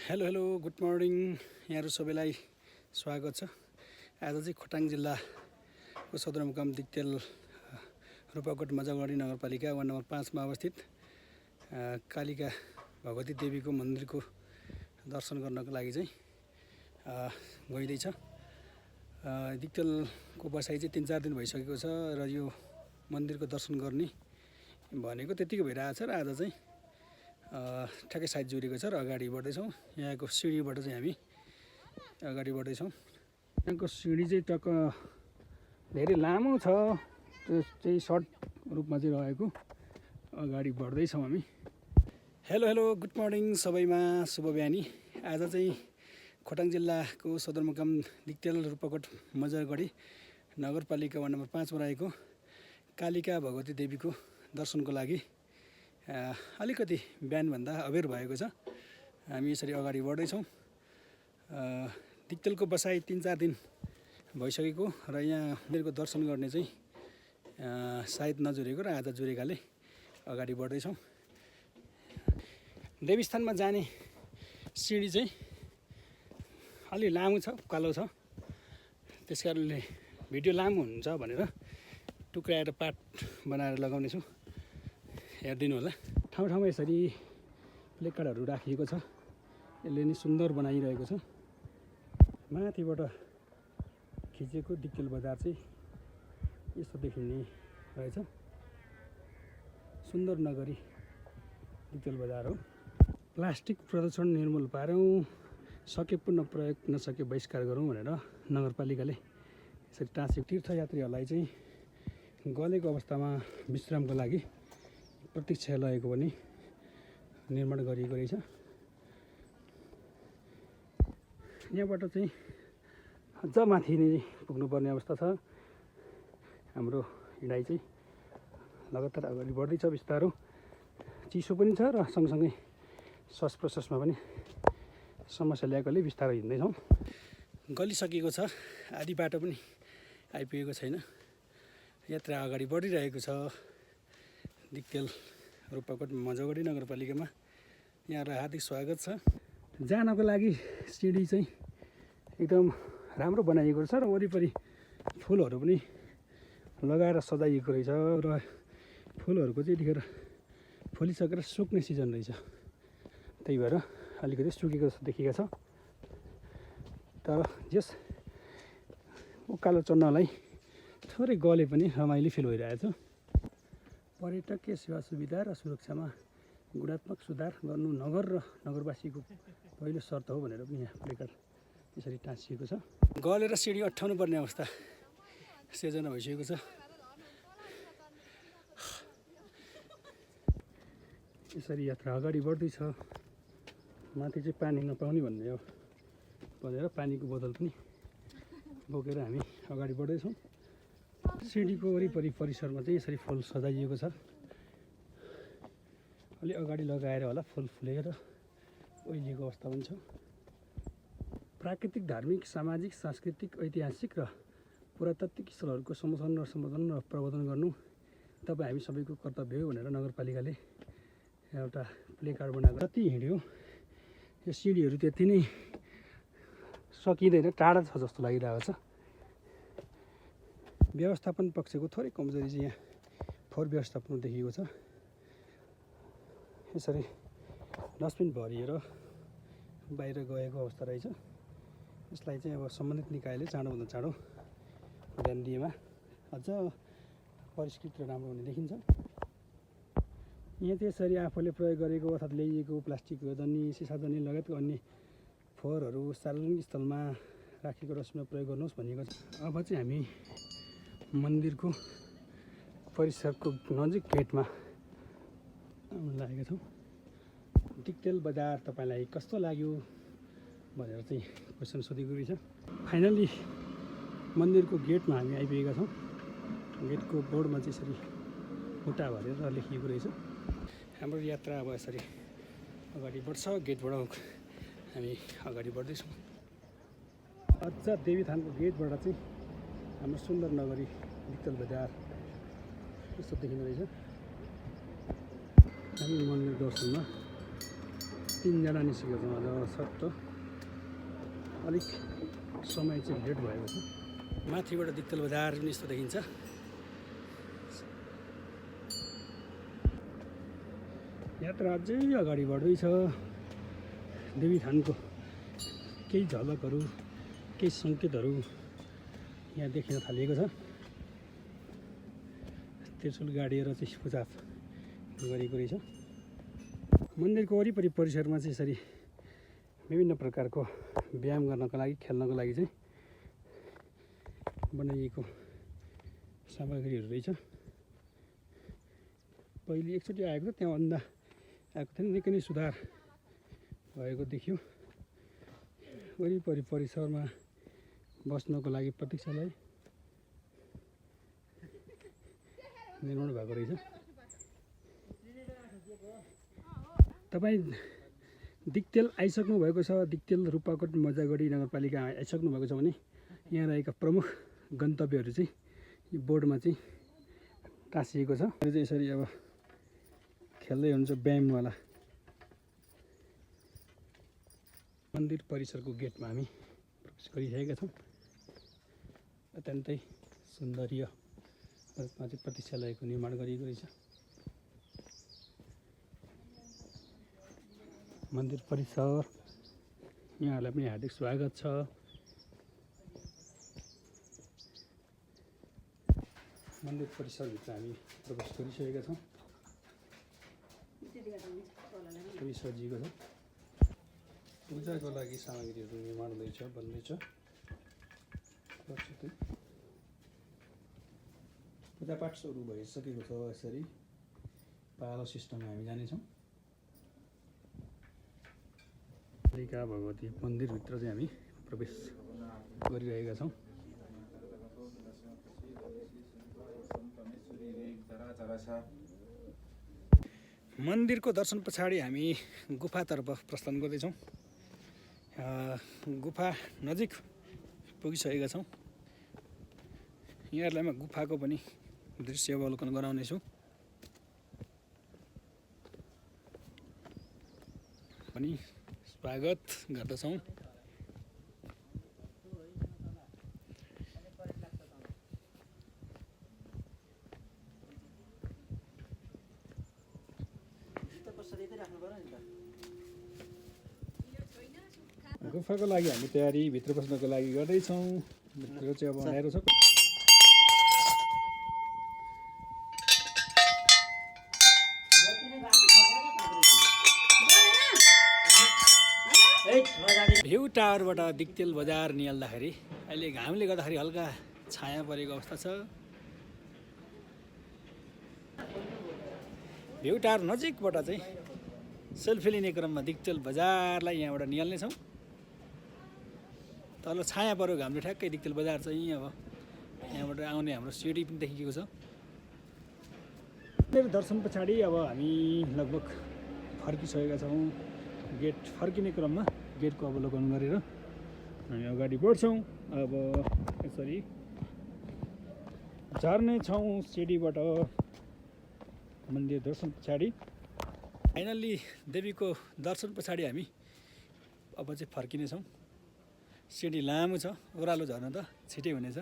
Hello good morning यहाँहरू सबैलाई स्वागत छ। आज चाहिँ खोटाङ जिल्लाको सदरमुकाम दिक्तेल रूपाकोट मजागढी नगरपालिका वार्ड नम्बर 5 मा अवस्थित कालिका भगवती देवीको मन्दिरको दर्शन गर्नको लागि चाहिँ गइँदैछ। दिक्तेलको बसाइ चाहिँ 3-4 दिन भइसकेको छ र यो मन्दिरको दर्शन गर्ने भनेको त्यतिकै भइरहेछ र आज चाहिँ ठ्याक्कै साइज जुरेको छ र अगाडि बढ्दैछौँ। यहाँको सिँढीबाट चाहिँ हामी अगाडि बढ्दैछौँ। यहाँको सिँढी चाहिँ टक्क धेरै लामो छ, त्यो चाहिँ सर्ट रूपमा चाहिँ रहेको। अगाडि बढ्दैछौँ हामी। हेलो गुड मर्निङ सबैमा, शुभ बिहानी। आज चाहिँ खोटाङ जिल्लाको सदरमुकाम दिक्तेल रूपाकोट मजागढी नगरपालिका वार्ड नम्बर 5 मा रहेको कालिका भगवती देवीको दर्शनको लागि अलिकति बिहानभन्दा अबेर भएको छ। हामी यसरी अगाडि बढ्दैछौँ। दिक्तेलको बसाइ 3-4 दिन भइसकेको र यहाँ मन्दिरको दर्शन गर्ने चाहिँ सायद नजुरेको र आज जुरेकाले अगाडि बढ्दैछौँ। देवीस्थानमा जाने सिँढी चाहिँ अलि लामो छ, उकालो छ। त्यस कारणले भिडियो लामो हुन्छ भनेर टुक्राएर पार्ट बनाएर लगाउने छु, हेरिदिनु होला। ठाउँ ठाउँमा यसरी प्लेकार्डहरू राखिएको छ, यसले नि सुन्दर बनाइरहेको छ। माथिबाट खिचेको दिक्तेल बजार चाहिँ यस्तो देखिने रहेछ। सुन्दर नगरी दिक्तेल बजार हो। प्लास्टिक प्रदूषण निर्मूल पारौँ, सके पुनः प्रयोग नसके बहिष्कार गरौँ भनेर नगरपालिकाले यसरी टाँसेको। तीर्थयात्रीहरूलाई चाहिँ गलेको अवस्थामा विश्रामको लागि प्रतीक्षालयको पनि निर्माण गरिएको रहेछ। यहाँबाट चाहिँ अझ माथि नै पुग्नुपर्ने अवस्था छ। हाम्रो हिँडाइ चाहिँ लगातार अगाडि बढ्दैछ बिस्तारो। चिसो पनि छ र सँगसँगै श्वास प्रश्वासमा पनि समस्या ल्याएकोले बिस्तारो हिँड्दैछौँ। गलिसकेको छ, आधी बाटो पनि आइपुगेको छैन। यात्रा अगाडि बढिरहेको छ। दिक्तेल रूपाकोट मजागढी नगरपालिकामा यहाँलाई हार्दिक स्वागत छ। जानको लागि सिँढी चाहिँ एकदम राम्रो बनाइएको छ र वरिपरि फुलहरू पनि लगाएर सजाइएको रहेछ र फुलहरूको चाहिँ यतिखेर फुलिसकेर सुक्ने सिजन रहेछ। त्यही भएर अलिकति सुकेको जस्तो देखिएको छ। तर जस उकालो चढ्नलाई थोरै गले पनि रमाइलो फिल भइरहेछ। पर्यटकीय सेवा सुविधा र सुरक्षामा गुणात्मक सुधार गर्नु नगर र नगरवासीको पहिलो शर्त हो भनेर पनि यहाँ प्लेकार्ड यसरी टाँसिएको छ। गलेर सिँढी अट्ठाउनु पर्ने अवस्था सिर्जना भइसकेको छ। यसरी यात्रा अगाडि बढ्दैछ। माथि चाहिँ पानी नपाउने भन्ने हो भनेर पानीको बोतल पनि बोकेर हामी अगाडि बढ्दैछौँ। सिँढीको वरिपरि परिसरमा चाहिँ यसरी फुल सजाइएको छ। अलि अगाडि लगाएर होला फुल फुलेर ओइलिएको अवस्था पनि छ। प्राकृतिक, धार्मिक, सामाजिक, सांस्कृतिक, ऐतिहासिक र पुरातात्विक स्थलहरूको संरक्षण र सम्वर्धन र प्रवर्धन गर्नु तपाईँ हामी सबैको कर्तव्य हो भनेर नगरपालिकाले एउटा प्लेकार्ड बनाएको। जति हिँड्यो यो सिँढीहरू त्यति नै सकिँदैन, टाढा छ जस्तो लागिरहेको छ। व्यवस्थापन पक्षको थोरै कमजोरी चाहिँ यहाँ फोहोर व्यवस्थापन देखिएको छ। यसरी डस्टबिन भरिएर बाहिर गएको अवस्था रहेछ। यसलाई चाहिँ अब सम्बन्धित निकायले चाँडोभन्दा चाँडो ध्यान दिएमा अझ परिष्कृत र राम्रो हुने देखिन्छ। यहाँ चाहिँ यसरी आफूले प्रयोग गरेको अर्थात् ल्याइएको प्लास्टिक जनी, सिसा जनी लगायतको अन्य फोहोरहरू सार्वजनिक स्थलमा राखेको डस्टबिनमा प्रयोग गर्नुहोस् भनिएको छ। अब चाहिँ हामी मन्दिरको परिसरको नजिक गेटमा लागेका छौँ। दिक्तेल बजार तपाईँलाई कस्तो लाग्यो भनेर चाहिँ क्वेसन सोधेको रहेछ। फाइनल्ली मन्दिरको गेटमा हामी आइपुगेका छौँ। गेटको बोर्डमा चाहिँ यसरी खुट्टा भरेर लेखिएको रहेछ। हाम्रो यात्रा अब यसरी अगाडि बढ्छ। गेटबाट हामी अगाडि बढ्दैछौँ। अझ देवीथानको गेटबाट चाहिँ हाम्रो सुन्दर नगरी दिक्तेल बजार यस्तो देखिँदो रहेछ। हामी मन्दिर दर्शनमा 3जना निस्केको छौँ अझ सट्ट अलिक समय चाहिँ लेट भएको छ। माथिबाट दिक्तेल बजार पनि यस्तो देखिन्छ। यात्रा अझै अगाडि बढ्दैछ। देवीथानको केही झलकहरू केही सङ्केतहरू यहाँ देखिन थालिएको छ। त्रिशूल गाडिएर चाहिँ पूजा गरेको रहेछ। मन्दिरको वरिपरि परिसरमा चाहिँ यसरी विभिन्न प्रकारको व्यायाम गर्नको लागि खेल्नको लागि चाहिँ बनाइएको सामग्रीहरू रहेछ। पहिले एकचोटि आएको थियो त्यहाँभन्दा आएको थिएन, निकै नै सुधार भएको देखियो। वरिपरि परिसरमा बस्नको लागि प्रतीक्षालय निर्माण भएको रहेछ। तपाईँ दिक्तेल आइसक्नु भएको छ, दिक्तेल रूपाकोट मजागढी नगरपालिका आइसक्नु भएको छ भने यहाँ रहेका प्रमुख गन्तव्यहरू चाहिँ यो बोर्डमा चाहिँ टाँसिएको छ। यो चाहिँ यसरी अब खेल्दै हुन्छ व्यायामवाला। मन्दिर परिसरको गेटमा हामी प्रवेश गरिसकेका छौँ। अत्यन्तै सुन्दरीय रूपमा चाहिँ प्रतीक्षालयको निर्माण गरिएको रहेछ। मन्दिर परिसर यहाँहरूलाई पनि हार्दिक स्वागत छ। मन्दिर परिसरभित्र हामी प्रवेश गरिसकेका छौँ। सबै सजिएको छ। पूजाको लागि सामग्रीहरू निर्माण हुँदैछ, बन्दैछ। पूजापाठ सुरु भइसकेको छ। यसरी पालो सिस्टममा हामी जानेछौँ। कालिका भगवती मन्दिरभित्र चाहिँ हामी प्रवेश गरिरहेका छौँ। मन्दिरको दर्शन पछाडि हामी गुफातर्फ प्रस्थान गर्दैछौँ। गुफा नजिक पुगिसकेका छौँ। यहाँहरूलाई म गुफाको पनि दृश्य अवलोकन गराउनेछु। पनि स्वागत गर्दछौँ। गुफाको लागि हामी तयारी भित्र पस्नको लागि गर्दैछौँ। भित्र चाहिँ अब अँध्यारो छ। भ्यू टावरबाट दिक्तेल बजार निहाल्दाखेरि अहिले घामले गर्दाखेरि हल्का छाया परेको अवस्था छ। भ्यू टावर नजिकबाट चाहिँ सेल्फी लिने क्रममा दिक्तेल बजारलाई यहाँबाट निहाल्नेछौँ। तल छाया पऱ्यो घामले ठ्याक्कै दिक्तेल बजार चाहिँ अब यहाँबाट आउने हाम्रो सिडी पनि देखिएको छ। मेरो दर्शन पछाडि अब हामी लगभग फर्किसकेका छौँ। गेट फर्किने क्रममा गेटको अवलोकन गरेर हामी अगाडि बढ्छौँ। अब यसरी झर्नेछौँ सिडीबाट मन्दिर दर्शन पछाडि। फाइनल्ली देवीको दर्शन पछाडि हामी अब चाहिँ फर्किनेछौँ। सिडी लामो छ, ओह्रालो झर्न त छिटै हुनेछ।